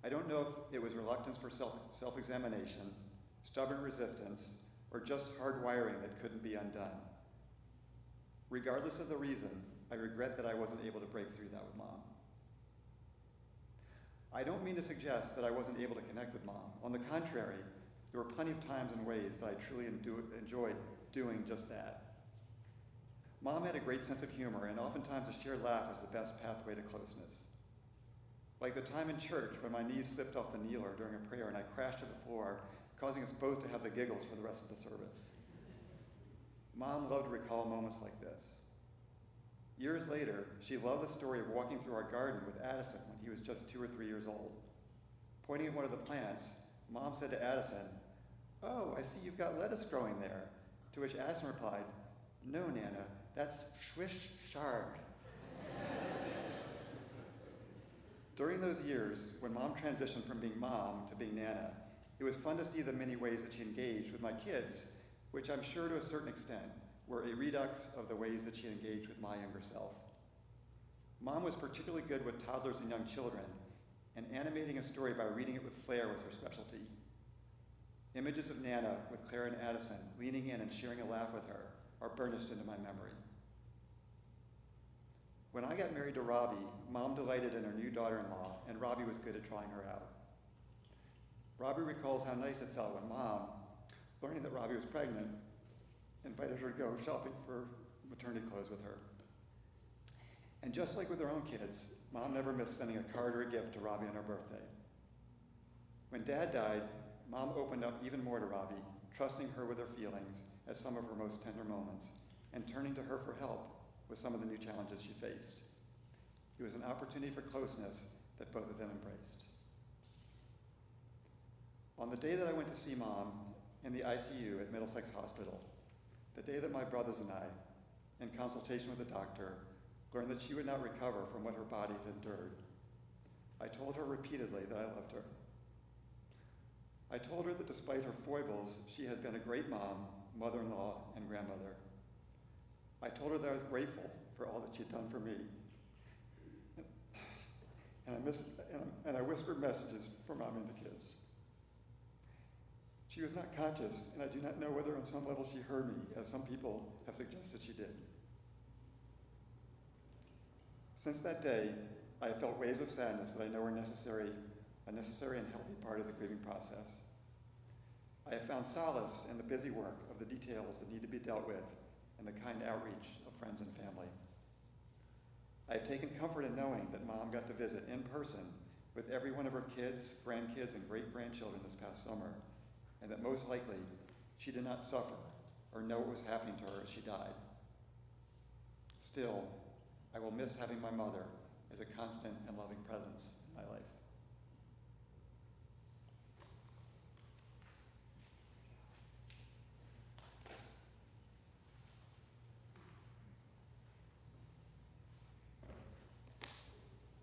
I don't know if it was reluctance for self-examination, stubborn resistance, or just hard wiring that couldn't be undone. Regardless of the reason, I regret that I wasn't able to break through that with Mom. I don't mean to suggest that I wasn't able to connect with Mom. On the contrary, there were plenty of times and ways that I truly enjoyed doing just that. Mom had a great sense of humor, and oftentimes a shared laugh was the best pathway to closeness. Like the time in church when my knees slipped off the kneeler during a prayer and I crashed to the floor, causing us both to have the giggles for the rest of the service. Mom loved to recall moments like this. Years later, she loved the story of walking through our garden with Addison when he was just 2 or 3 years old. Pointing at one of the plants, Mom said to Addison, "Oh, I see you've got lettuce growing there." To which Addison replied, "No, Nana, that's swish chard." During those years, when Mom transitioned from being Mom to being Nana, it was fun to see the many ways that she engaged with my kids, which I'm sure to a certain extent were a redux of the ways that she engaged with my younger self. Mom was particularly good with toddlers and young children, and animating a story by reading it with flair was her specialty. Images of Nana with Clara and Addison leaning in and sharing a laugh with her are burnished into my memory. When I got married to Robbie, Mom delighted in her new daughter-in-law, and Robbie was good at trying her out. Robbie recalls how nice it felt when Mom, learning that Robbie was pregnant, invited her to go shopping for maternity clothes with her. And just like with her own kids, Mom never missed sending a card or a gift to Robbie on her birthday. When Dad died, Mom opened up even more to Robbie, trusting her with her feelings at some of her most tender moments, and turning to her for help with some of the new challenges she faced. It was an opportunity for closeness that both of them embraced. On the day that I went to see Mom in the ICU at Middlesex Hospital, the day that my brothers and I, in consultation with the doctor, learned that she would not recover from what her body had endured, I told her repeatedly that I loved her. I told her that despite her foibles, she had been a great mom, mother-in-law, and grandmother. I told her that I was grateful for all that she'd done for me. And I whispered messages for Mom and the kids. She was not conscious, and I do not know whether on some level she heard me, as some people have suggested she did. Since that day, I have felt waves of sadness that I know are a necessary and healthy part of the grieving process. I have found solace in the busy work of the details that need to be dealt with and the kind outreach of friends and family. I have taken comfort in knowing that Mom got to visit in person with every one of her kids, grandkids, and great-grandchildren this past summer, and that most likely she did not suffer or know what was happening to her as she died. Still, I will miss having my mother as a constant and loving presence in my life.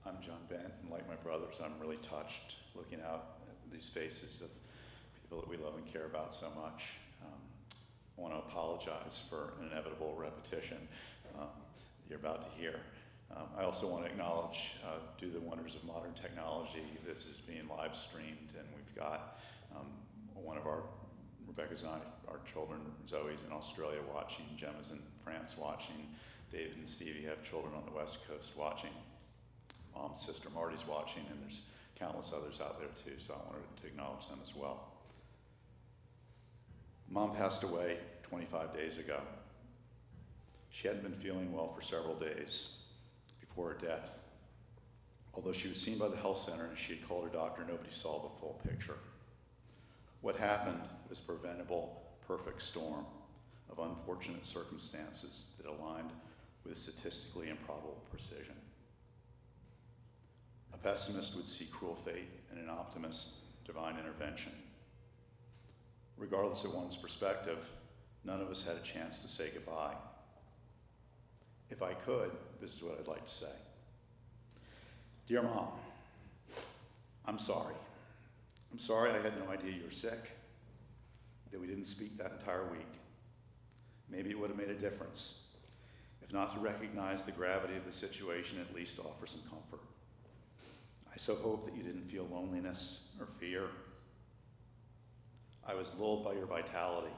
I'm John Bent, and like my brothers, I'm really touched looking out at these faces of people that we love and care about so much. I want to apologize for an inevitable repetition you're about to hear. I also want to acknowledge, due to the wonders of modern technology, this is being live streamed, and we've got one of Rebecca's and I, our children, Zoe's in Australia watching, Gemma's in France watching, David and Stevie have children on the West Coast watching, Mom's sister Marty's watching, and there's countless others out there too, so I wanted to acknowledge them as well. Mom passed away 25 days ago. She hadn't been feeling well for several days before her death. Although she was seen by the health center and she had called her doctor, nobody saw the full picture. What happened was a preventable, perfect storm of unfortunate circumstances that aligned with statistically improbable precision. A pessimist would see cruel fate, and an optimist, divine intervention. Regardless of one's perspective, none of us had a chance to say goodbye. If I could, this is what I'd like to say. Dear Mom, I'm sorry. I'm sorry I had no idea you were sick, that we didn't speak that entire week. Maybe it would have made a difference. If not to recognize the gravity of the situation, at least offer some comfort. I so hope that you didn't feel loneliness or fear. I was lulled by your vitality,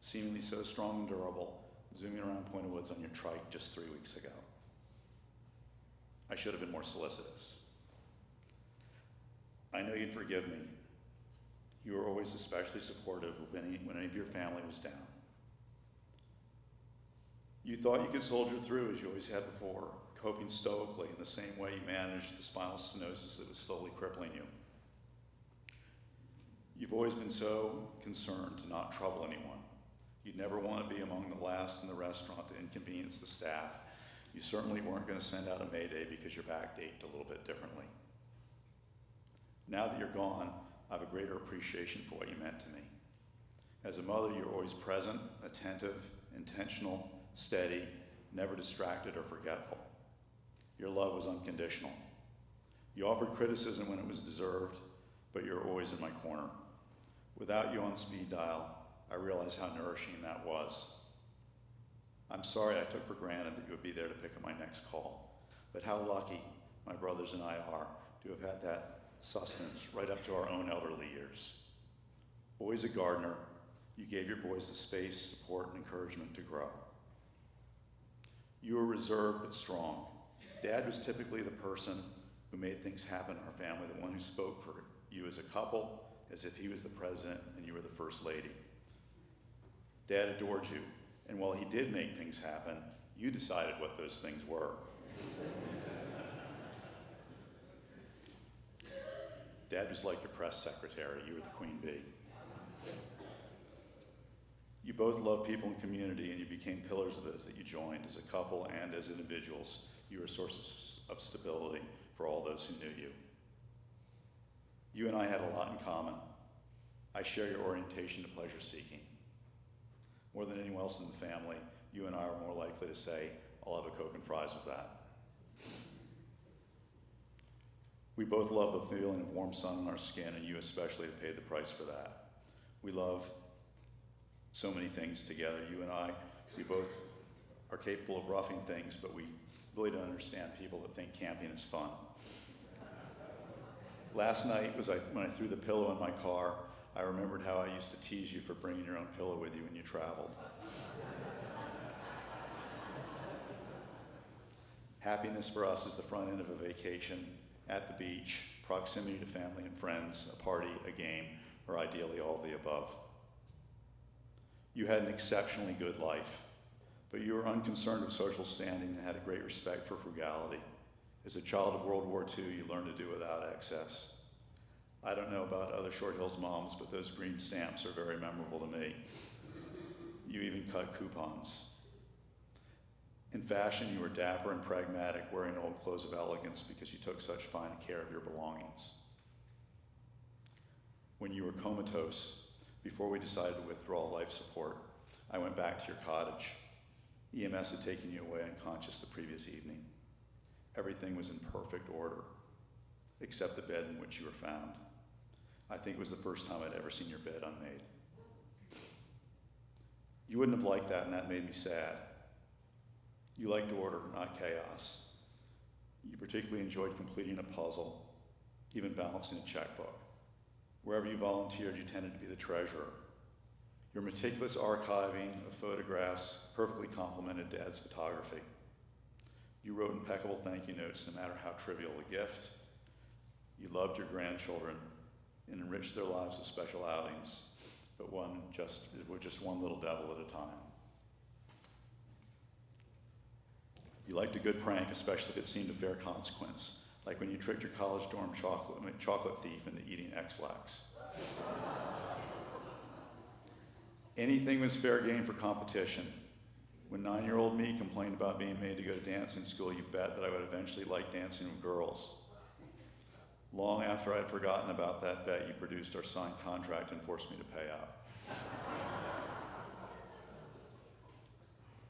seemingly so strong and durable, zooming around Point of Woods on your trike just 3 weeks ago. I should have been more solicitous. I know you'd forgive me. You were always especially supportive when any of your family was down. You thought you could soldier through as you always had before, coping stoically in the same way you managed the spinal stenosis that was slowly crippling you. You've always been so concerned to not trouble anyone. You'd never want to be among the last in the restaurant to inconvenience the staff. You certainly weren't going to send out a Mayday because your back ached a little bit differently. Now that you're gone, I have a greater appreciation for what you meant to me. As a mother, you're always present, attentive, intentional, steady, never distracted or forgetful. Your love was unconditional. You offered criticism when it was deserved, but you're always in my corner. Without you on speed dial, I realize how nourishing that was. I'm sorry I took for granted that you would be there to pick up my next call, but how lucky my brothers and I are to have had that sustenance right up to our own elderly years. Always a gardener, you gave your boys the space, support, and encouragement to grow. You were reserved but strong. Dad was typically the person who made things happen in our family, the one who spoke for you as a couple, as if he was the president and you were the first lady. Dad adored you, and while he did make things happen, you decided what those things were. Dad was like your press secretary, you were the queen bee. You both loved people and community, and you became pillars of those that you joined. As a couple and as individuals, you were sources of stability for all those who knew you. You and I had a lot in common. I share your orientation to pleasure seeking. More than anyone else in the family, you and I are more likely to say, I'll have a Coke and fries with that. We both love the feeling of warm sun on our skin, and you especially have paid the price for that. We love so many things together. You and I, we both are capable of roughing things, but we really don't understand people that think camping is fun. Last night, when I threw the pillow in my car, I remembered how I used to tease you for bringing your own pillow with you when you traveled. Happiness for us is the front end of a vacation, at the beach, proximity to family and friends, a party, a game, or ideally all of the above. You had an exceptionally good life, but you were unconcerned with social standing and had a great respect for frugality. As a child of World War II, you learned to do without excess. I don't know about other Short Hills moms, but those green stamps are very memorable to me. You even cut coupons. In fashion, you were dapper and pragmatic, wearing old clothes of elegance because you took such fine care of your belongings. When you were comatose, before we decided to withdraw life support, I went back to your cottage. EMS had taken you away unconscious the previous evening. Everything was in perfect order, except the bed in which you were found. I think it was the first time I'd ever seen your bed unmade. You wouldn't have liked that, and that made me sad. You liked order, not chaos. You particularly enjoyed completing a puzzle, even balancing a checkbook. Wherever you volunteered, you tended to be the treasurer. Your meticulous archiving of photographs perfectly complemented Dad's photography. You wrote impeccable thank you notes no matter how trivial the gift. You loved your grandchildren and enriched their lives with special outings, but with just one little devil at a time. You liked a good prank, especially if it seemed a fair consequence, like when you tricked your college dorm chocolate thief into eating X-Lax. Anything was fair game for competition. When 9-year-old me complained about being made to go to dancing school, you bet that I would eventually like dancing with girls. Long after I'd forgotten about that bet, you produced our signed contract and forced me to pay up.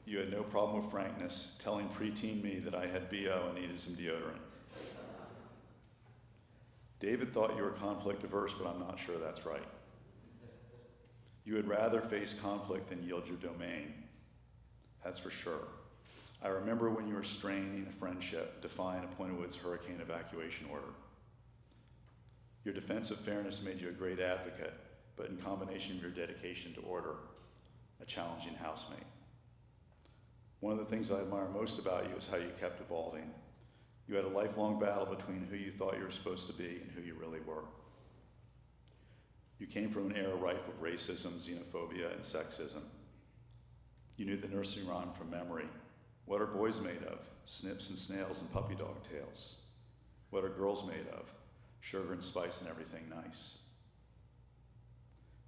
You had no problem with frankness, telling preteen me that I had BO and needed some deodorant. David thought you were conflict averse, but I'm not sure that's right. You would rather face conflict than yield your domain. That's for sure. I remember when you were straining a friendship, defying a Point of Woods hurricane evacuation order. Your defense of fairness made you a great advocate, but in combination with your dedication to order, a challenging housemate. One of the things I admire most about you is how you kept evolving. You had a lifelong battle between who you thought you were supposed to be and who you really were. You came from an era rife with racism, xenophobia, and sexism. You knew the nursery rhyme from memory. What are boys made of? Snips and snails and puppy dog tails. What are girls made of? Sugar and spice and everything nice.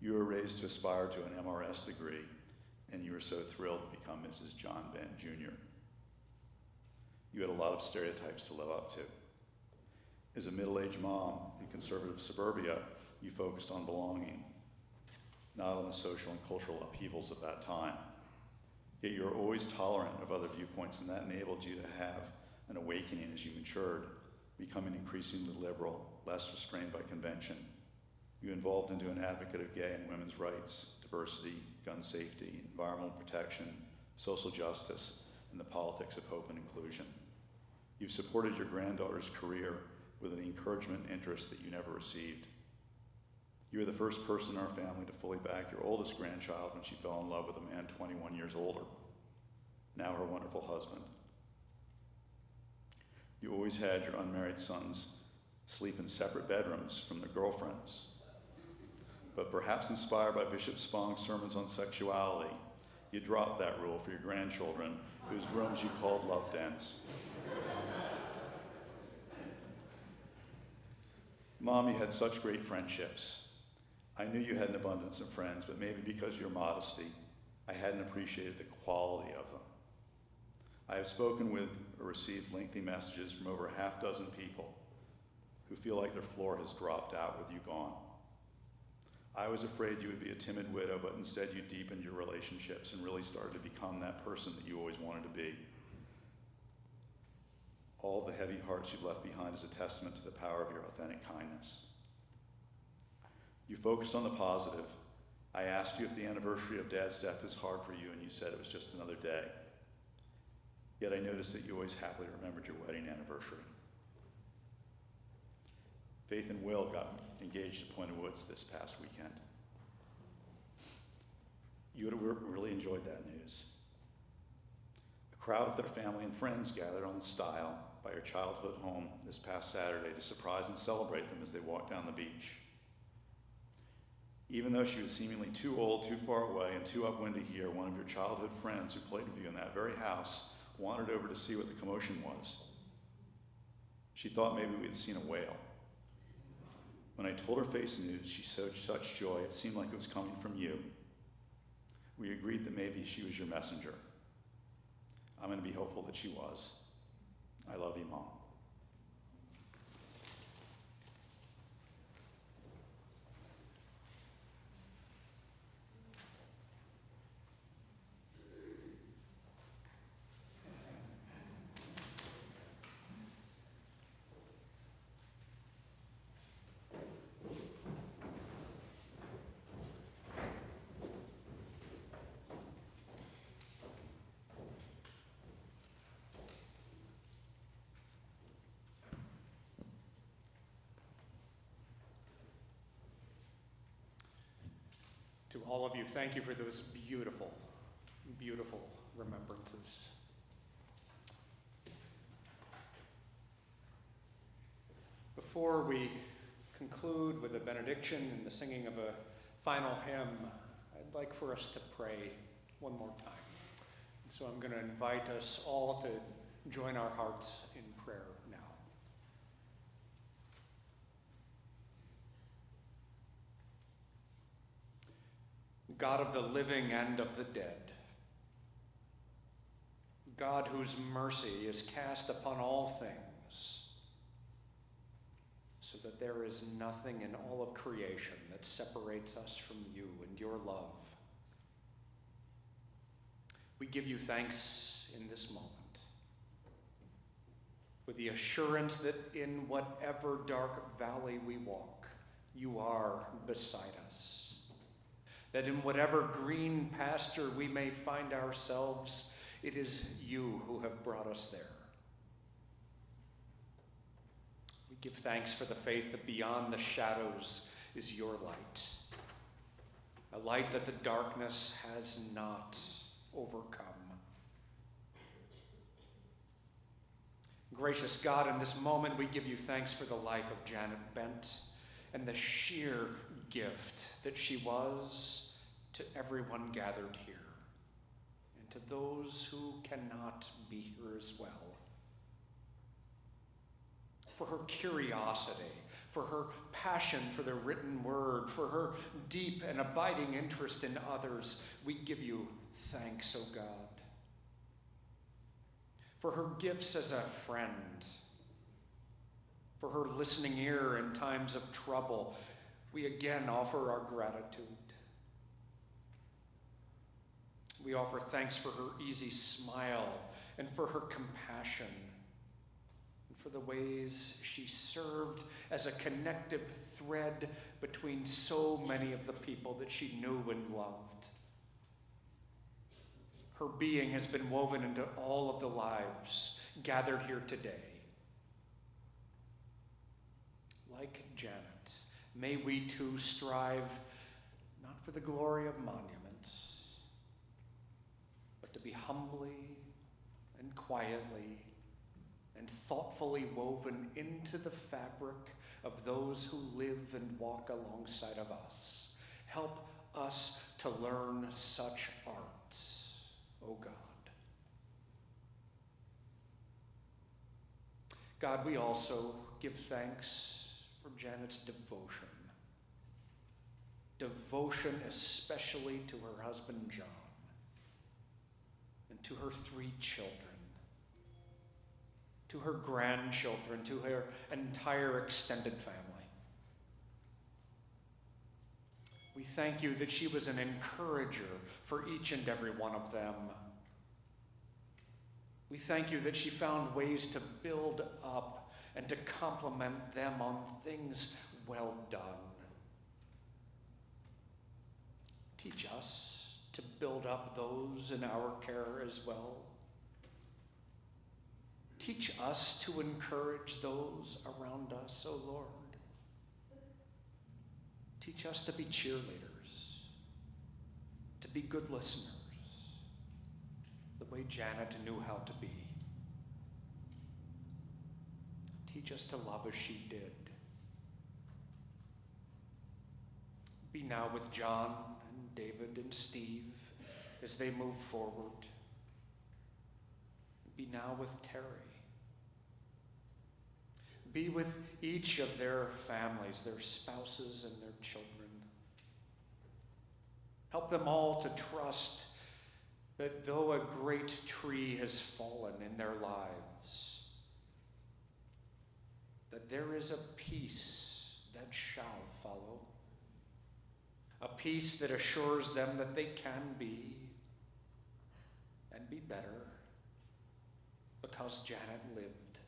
You were raised to aspire to an MRS degree, and you were so thrilled to become Mrs. John Bent Jr. You had a lot of stereotypes to live up to. As a middle-aged mom in conservative suburbia, you focused on belonging, not on the social and cultural upheavals of that time. Yet you were always tolerant of other viewpoints, and that enabled you to have an awakening as you matured, becoming increasingly liberal, less restrained by convention. You evolved into an advocate of gay and women's rights, diversity, gun safety, environmental protection, social justice, and the politics of hope and inclusion. You've supported your granddaughter's career with an encouragement and interest that you never received. You were the first person in our family to fully back your oldest grandchild when she fell in love with a man 21 years older, now her wonderful husband. You always had your unmarried sons sleep in separate bedrooms from their girlfriends. But perhaps inspired by Bishop Spong's sermons on sexuality, you dropped that rule for your grandchildren, whose rooms you called love dens. Mom, you had such great friendships. I knew you had an abundance of friends, but maybe because of your modesty, I hadn't appreciated the quality of them. I have spoken with or received lengthy messages from over a half dozen people who feel like their floor has dropped out with you gone. I was afraid you would be a timid widow, but instead you deepened your relationships and really started to become that person that you always wanted to be. All the heavy hearts you've left behind is a testament to the power of your authentic kindness. You focused on the positive. I asked you if the anniversary of Dad's death was hard for you, and you said it was just another day. Yet I noticed that you always happily remembered your wedding anniversary. Faith and Will got engaged at Point of Woods this past weekend. You would have really enjoyed that news. A crowd of their family and friends gathered on the stile by your childhood home this past Saturday to surprise and celebrate them as they walked down the beach. Even though she was seemingly too old, too far away, and too upwind to hear, one of your childhood friends who played with you in that very house wandered over to see what the commotion was. She thought maybe we had seen a whale. When I told her face news, she showed such joy, it seemed like it was coming from you. We agreed that maybe she was your messenger. I'm going to be hopeful that she was. I love you, Mom. To all of you, thank you for those beautiful, beautiful remembrances. Before we conclude with a benediction and the singing of a final hymn, I'd like for us to pray one more time. And so I'm going to invite us all to join our hearts in prayer now. God of the living and of the dead, God whose mercy is cast upon all things, so that there is nothing in all of creation that separates us from you and your love. We give you thanks in this moment, with the assurance that in whatever dark valley we walk, you are beside us. That in whatever green pasture we may find ourselves, it is you who have brought us there. We give thanks for the faith that beyond the shadows is your light, a light that the darkness has not overcome. Gracious God, in this moment we give you thanks for the life of Janet Bent and the sheer gift that she was to everyone gathered here, and to those who cannot be here as well. For her curiosity, for her passion for the written word, for her deep and abiding interest in others, we give you thanks, O God. For her gifts as a friend, for her listening ear in times of trouble, we again offer our gratitude. We offer thanks for her easy smile and for her compassion and for the ways she served as a connective thread between so many of the people that she knew and loved. Her being has been woven into all of the lives gathered here today. Like Janet, may we too strive not for the glory of monuments, but to be humbly and quietly and thoughtfully woven into the fabric of those who live and walk alongside of us. Help us to learn such art, O God. God, we also give thanks for Janet's devotion. Devotion especially to her husband John and to her 3 children, to her grandchildren, to her entire extended family. We thank you that she was an encourager for each and every one of them. We thank you that she found ways to build up and to compliment them on things well done. Teach us to build up those in our care as well. Teach us to encourage those around us, O Lord. Teach us to be cheerleaders, to be good listeners, the way Janet knew how to be. Teach us to love as she did. Be now with John and David and Steve as they move forward. Be now with Terry. Be with each of their families, their spouses and their children. Help them all to trust that though a great tree has fallen in their lives, that there is a peace that shall follow. A peace that assures them that they can be and be better because Janet lived.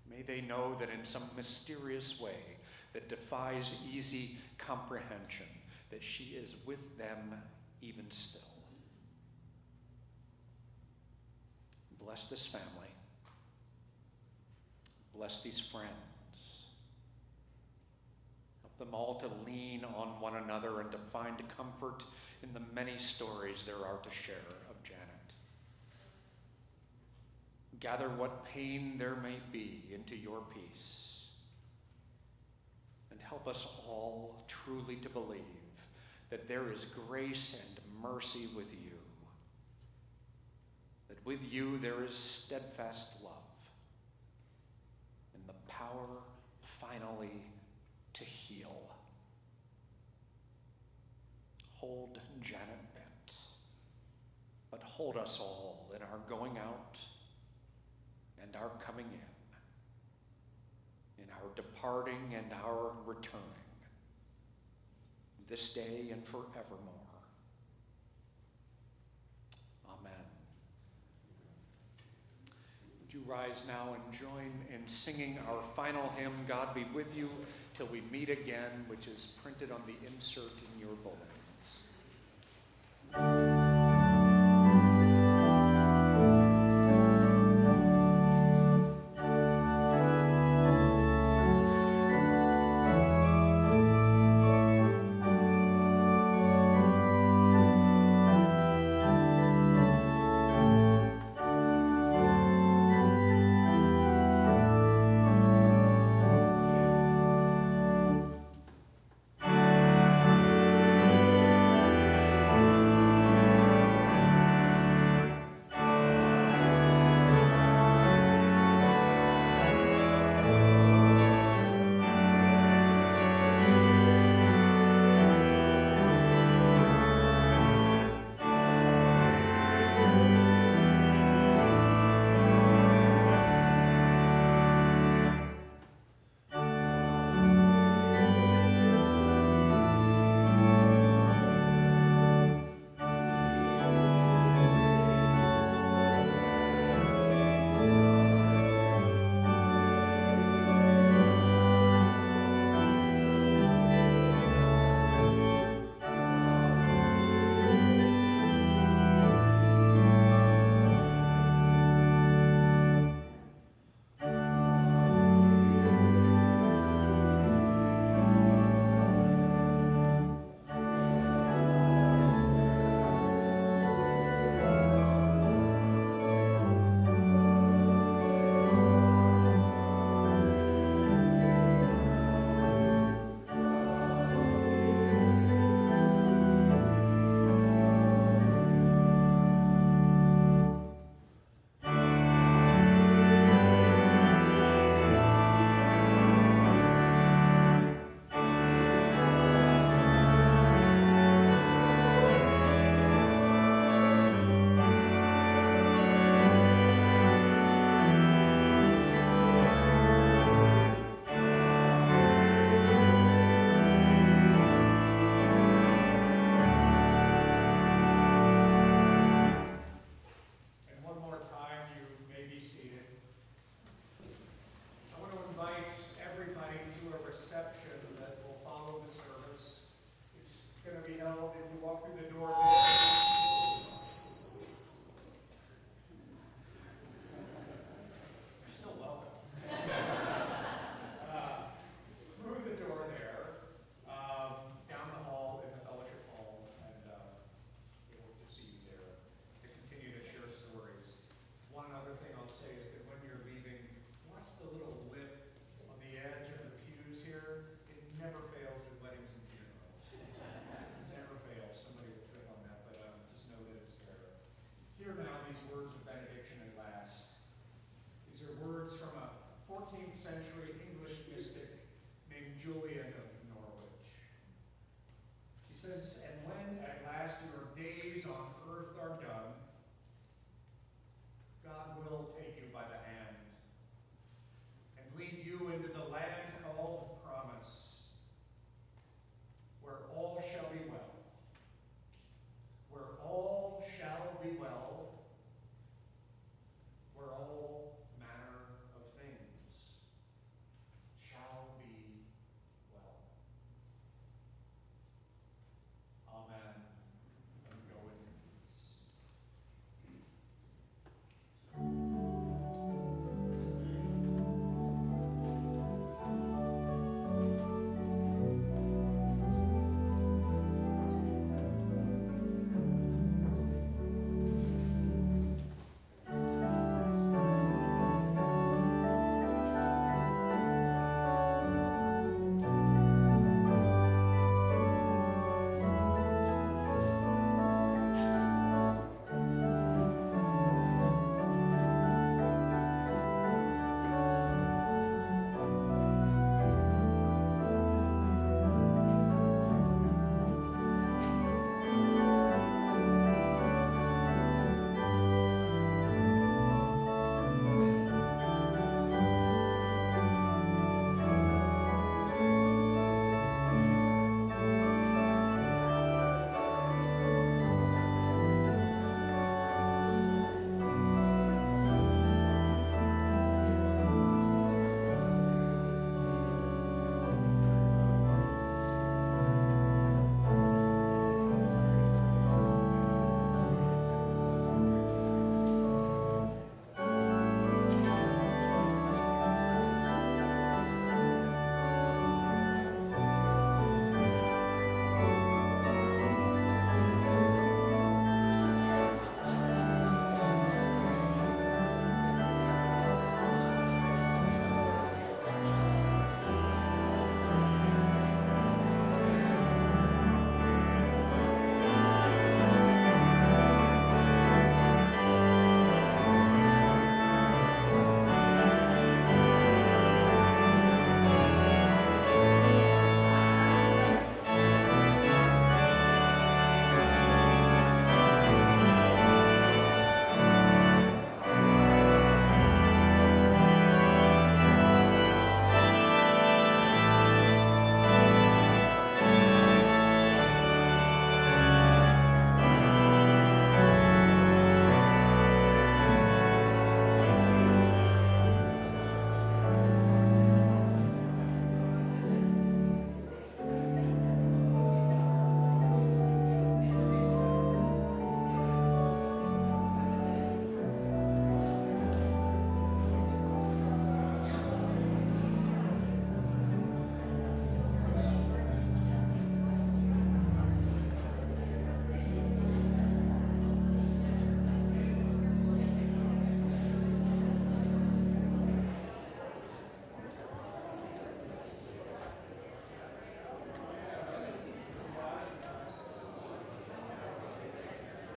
May they know that in some mysterious way that defies easy comprehension, that she is with them even still. Bless this family. Bless these friends. Help them all to lean on one another and to find comfort in the many stories there are to share of Janet. Gather what pain there may be into your peace, and help us all truly to believe that there is grace and mercy with you, that with you there is steadfast love, and the power finally to heal. Hold Janet Bent, but hold us all in our going out and our coming in our departing and our returning, this day and forevermore. Amen. Would you rise now and join in singing our final hymn, God Be With You, Till We Meet Again, which is printed on the insert in your bulletin.